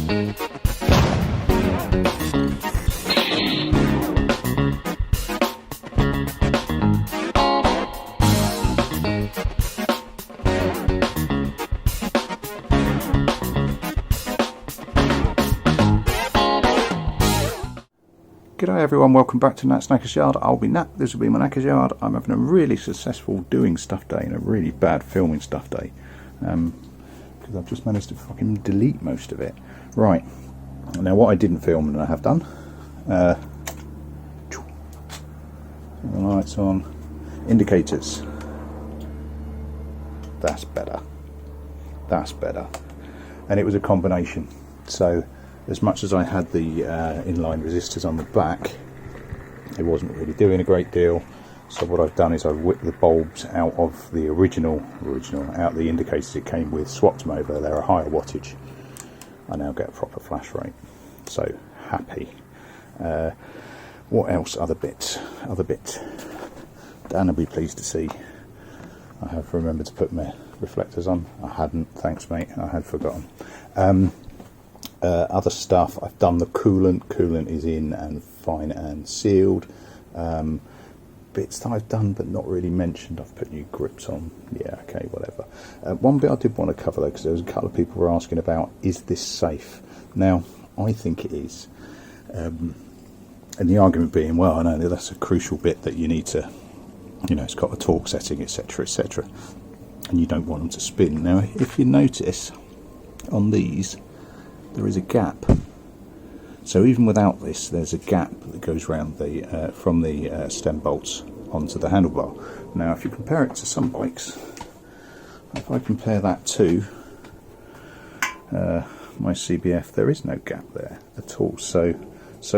G'day everyone, welcome back to Nat's Knackers Yard. I'll be Nat, this will be my Knackers Yard. I'm having a really successful doing stuff day and a really bad filming stuff day. Because I've just managed to fucking delete most of it. Right, now what I didn't film and I have done. The lights on. Indicators. That's better. That's better. And it was a combination. So as much as I had the inline resistors on the back, it wasn't really doing a great deal. So what I've done is I've whipped the bulbs out of the original out of the indicators it came with, swapped them over. They're a higher wattage. I now get a proper flash rate. So happy. What else? Other bits. Dan will be pleased to see I have remembered to put my reflectors on. I hadn't. Thanks, mate. I had forgotten. Other stuff, I've done the coolant is in and fine and sealed. Bits that I've done but not really mentioned, I've put new grips on. Yeah, okay, whatever. One bit I did want to cover though, because there was a couple of people were asking about, is this safe? Now, I think it is. And the argument being, well, I know that's a crucial bit that you need to, you know, it's got a torque setting, etc, etc, and you don't want them to spin. Now, if you notice on these, there is a gap. So even without this, there's a gap that goes around the from the stem bolts onto the handlebar. Now, if you compare it to some bikes, if I compare that to my CBF, there is no gap there at all. So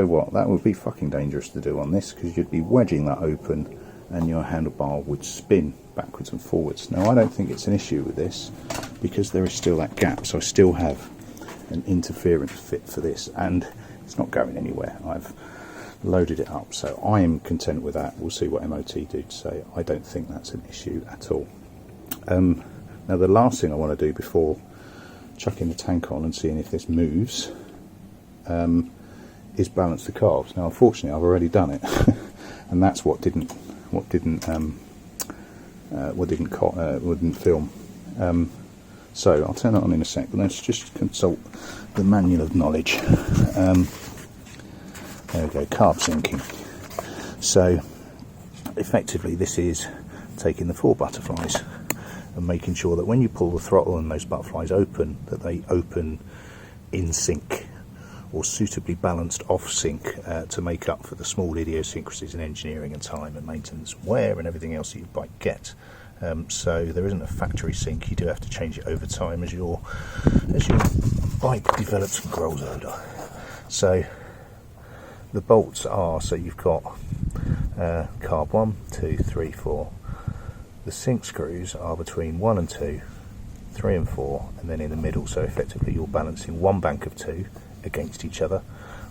what? That would be fucking dangerous to do on this, because you'd be wedging that open, and your handlebar would spin backwards and forwards. Now, I don't think it's an issue with this, because there is still that gap. So I still have an interference fit for this, and it's not going anywhere. I've loaded it up, so I am content with that. We'll see what MOT do to say. I don't think that's an issue at all. Now, the last thing I want to do before chucking the tank on and seeing if this moves is balance the carbs. Now, unfortunately, I've already done it, and that's what didn't film. So I'll turn it on in a sec, but let's just consult the manual of knowledge. There we go, carb syncing. So effectively this is taking the 4 butterflies and making sure that when you pull the throttle and those butterflies open, that they open in sync or suitably balanced off sync to make up for the small idiosyncrasies in engineering and time and maintenance and wear and everything else that your bike gets. So there isn't a factory sync. You do have to change it over time as your bike develops and grows older. So the bolts are, so you've got carb 1, 2, 3, 4. The sync screws are between 1 and 2, 3 and 4, and then in the middle. So effectively you're balancing one bank of 2 against each other,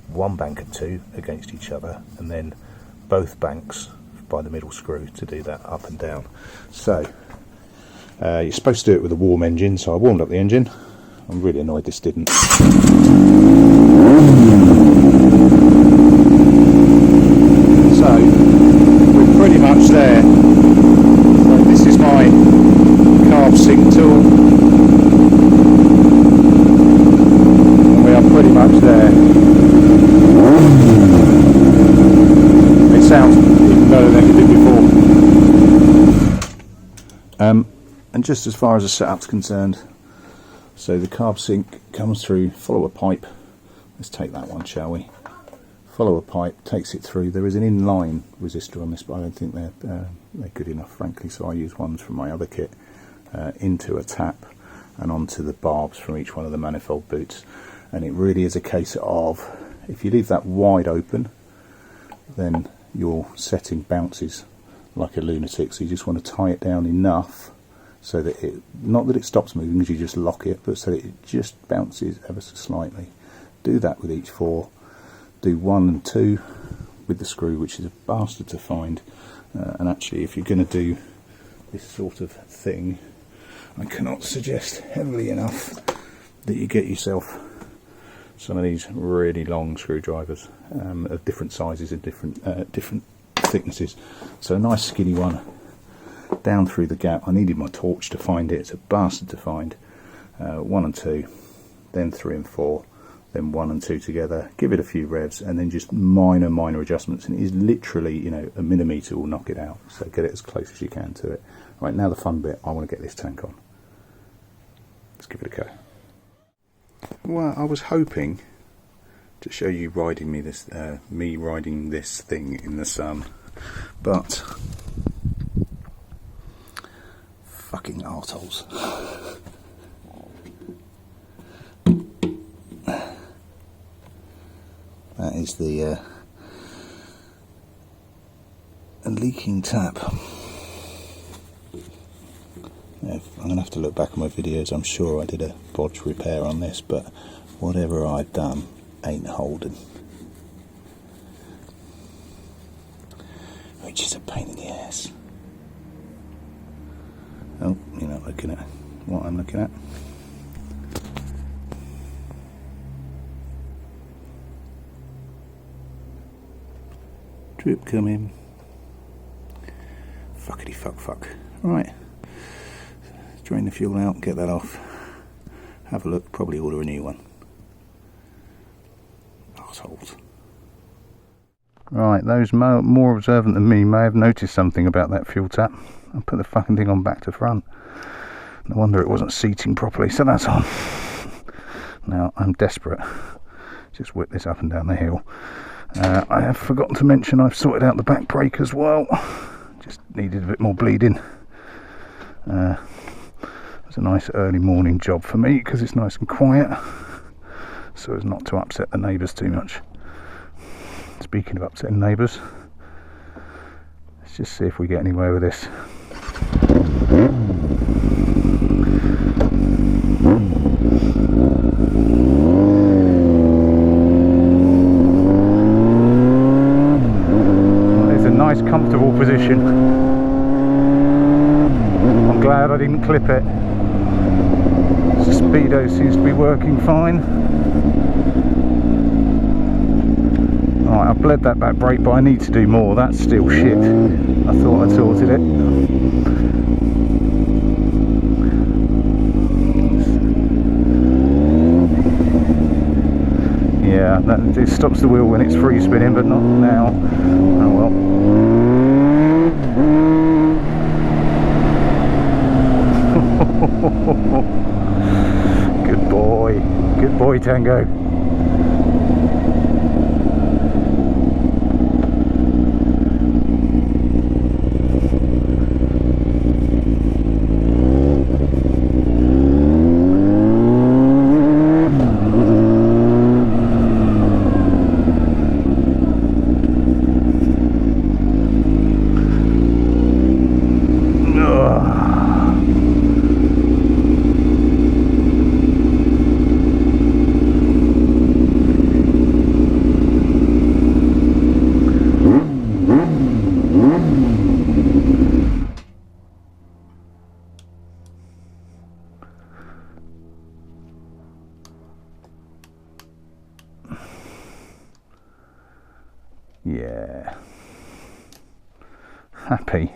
one bank of 2 against each other, and then both banks by the middle screw to do that up and down. So you're supposed to do it with a warm engine, so I warmed up the engine. I'm really annoyed this didn't. So we're pretty much there. So this is my carb sync tool, and we are pretty much there. It sounds even better than it did before. And just as far as the setup's concerned, so the carb sync comes through, follow a pipe. Let's take that one, shall we? Follow a pipe, takes it through. There is an inline resistor on this, but I don't think they're good enough, frankly, so I use ones from my other kit, into a tap and onto the barbs from each one of the manifold boots. And it really is a case of, if you leave that wide open, then your setting bounces like a lunatic, so you just want to tie it down enough so that it, not that it stops moving because you just lock it, but so that it just bounces ever so slightly. Do that with each 4. Do 1 and 2 with the screw, which is a bastard to find. And actually, if you're going to do this sort of thing, I cannot suggest heavily enough that you get yourself some of these really long screwdrivers of different sizes and different thicknesses. So a nice skinny one down through the gap. I needed my torch to find it. It's a bastard to find. 1 and 2, then 3 and 4, then 1 and 2 together. Give it a few revs, and then just minor adjustments. And it is literally, you know, a millimetre will knock it out. So get it as close as you can to it. Right, now the fun bit. I want to get this tank on. Let's give it a go. Well, I was hoping to show you me riding this thing in the sun, but fucking arseholes. That is the a leaking tap. I'm going to have to look back at my videos. I'm sure I did a bodge repair on this, but whatever I've done ain't holding. Which is a pain in the ass. Oh, you're not looking at what I'm looking at. Drip coming. Fuckity fuck. Right. Drain the fuel out, get that off. Have a look, probably order a new one. Assholes. Right, those more observant than me may have noticed something about that fuel tap. I put the fucking thing on back to front. No wonder it wasn't seating properly, so that's on. Now, I'm desperate. Just whip this up and down the hill. I have forgotten to mention I've sorted out the back brake as well. Just needed a bit more bleeding. It's a nice early morning job for me because it's nice and quiet, so as not to upset the neighbours too much. Speaking of upsetting neighbours, let's just see if we get anywhere with this. Well, it's a nice comfortable position. I'm glad I didn't clip it. Speedo seems to be working fine. Right, I've bled that back brake, but I need to do more. That's still shit. I thought I'd sorted it. Yeah, it stops the wheel when it's free spinning, but not now. Oh well. Good boy, Tango. Yeah. Happy.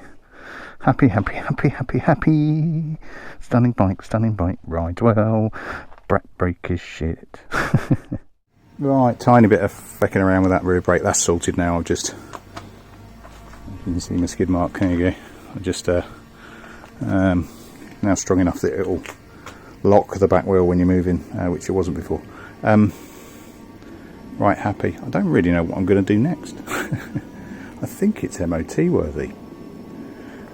Stunning bike, rides well. Brake is shit. Right, tiny bit of fecking around with that rear brake. That's sorted now. I've just, you can see my skid mark. There you go. I just now strong enough that it'll lock the back wheel when you're moving, which it wasn't before. Right, happy. I don't really know what I'm going to do next. I think it's MOT worthy.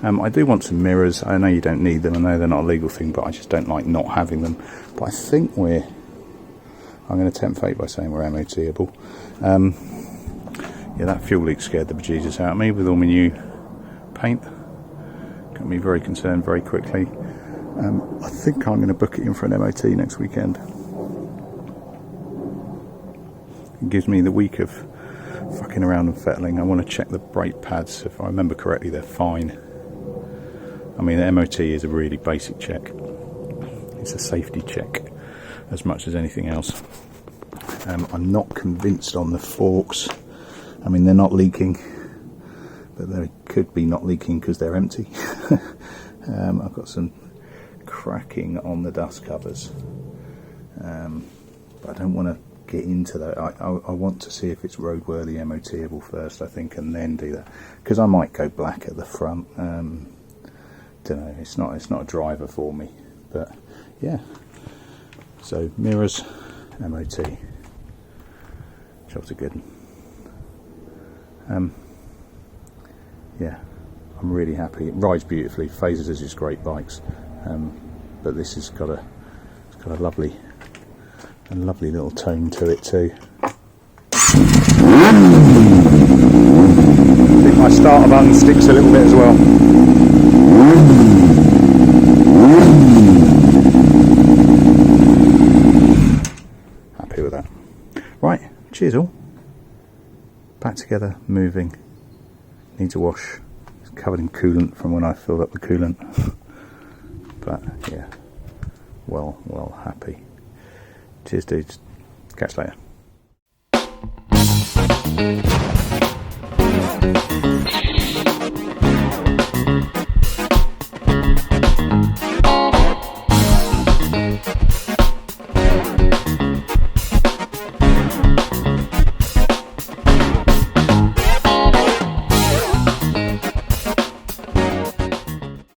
I do want some mirrors. I know you don't need them. I know they're not a legal thing, but I just don't like not having them. But I think I'm going to tempt fate by saying we're MOT-able. Yeah, that fuel leak scared the bejesus out of me with all my new paint. Got me very concerned very quickly. I think I'm going to book it in for an MOT next weekend. It gives me the week of fucking around and fettling. I want to check the brake pads. If I remember correctly, they're fine. I mean, the MOT is a really basic check. It's a safety check as much as anything else. I'm not convinced on the forks. I mean, they're not leaking, but they could be not leaking because they're empty. I've got some cracking on the dust covers, but I don't want to get into that. I want to see if it's roadworthy, MOTable first, I think, and then do that, because I might go black at the front. Don't know, it's not a driver for me, but yeah. So mirrors, MOT, jobs are good. Yeah, I'm really happy. It rides beautifully. Fazers is just great bikes, but this has got a lovely little tone to it too. I think my starter button sticks a little bit as well. Happy with that. Right, cheers all. Back together, moving. Needs a wash. It's covered in coolant from when I filled up the coolant. But yeah, well happy. Cheers dudes. Catch you later.